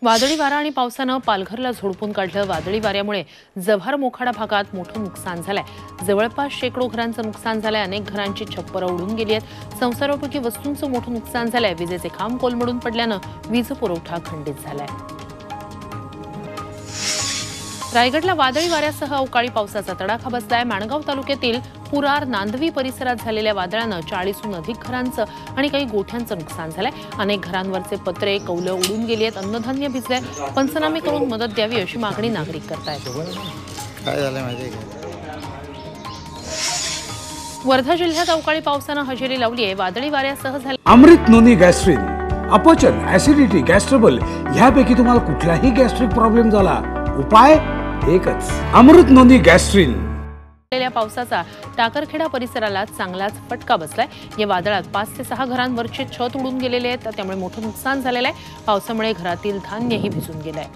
वादळी वारा आणि पावसानं पालघरला झोडपून काढलं। वादळी वाऱ्यामुळे जव्हार मोखाडा भागात मोठं नुकसान झालंय। जवळपास शेकडो घरांचं नुकसान झालंय। अनेक घरांची छप्परं उडून गेली आहेत। संसारोपयोगी वस्तूंचं मोठं नुकसान झालंय। विजेचे खांब कोलमडून पडल्यानं वीज पुरवठा खंडित झालाय। रायगडला वादळी वाऱ्यासह अवकाळी पावसाचा तडाखा बसलाय। माणगाव तालुक्यातील पुरार नांदवी परिसरात झालेल्या वादळानं 40हून अधिक घरांचं आणि काही गोठ्यांचं नुकसान झालंय। अनेक घरांवरचे पत्रे कौलं उडून गेली आहेत। अन्नधान्य भिजलंय। पंचनामे करून मदत द्यावी अशी मागणी नागरिक करतायत। काय झालं माहिती आहे वर्धा जिल्ह्यात अवकाळी पावसानं हजेरी लावली आहे। वादळी वाऱ्यासह झाले अमृत नोनी गॅस्ट्रिन, अपचन, ऍसिडिटी, गॅस्ट्रबल ह्यापैकी तुम्हाला कुठलाही गॅस्ट्रिक प्रॉब्लेम झाला, उपाय एकच, अमृत नोनी गॅस्ट्रिन। झालेल्या पावसाचा टाकरखेडा परिसराला चांगलाच फटका बसलाय। या वादळात 5 ते 6 घरांवरचे छत उडून गेलेले आहेत। त्यामुळे मोठं नुकसान झालेलं आहे। पावसामुळे घरातील धान्यही भिजून गेलंय।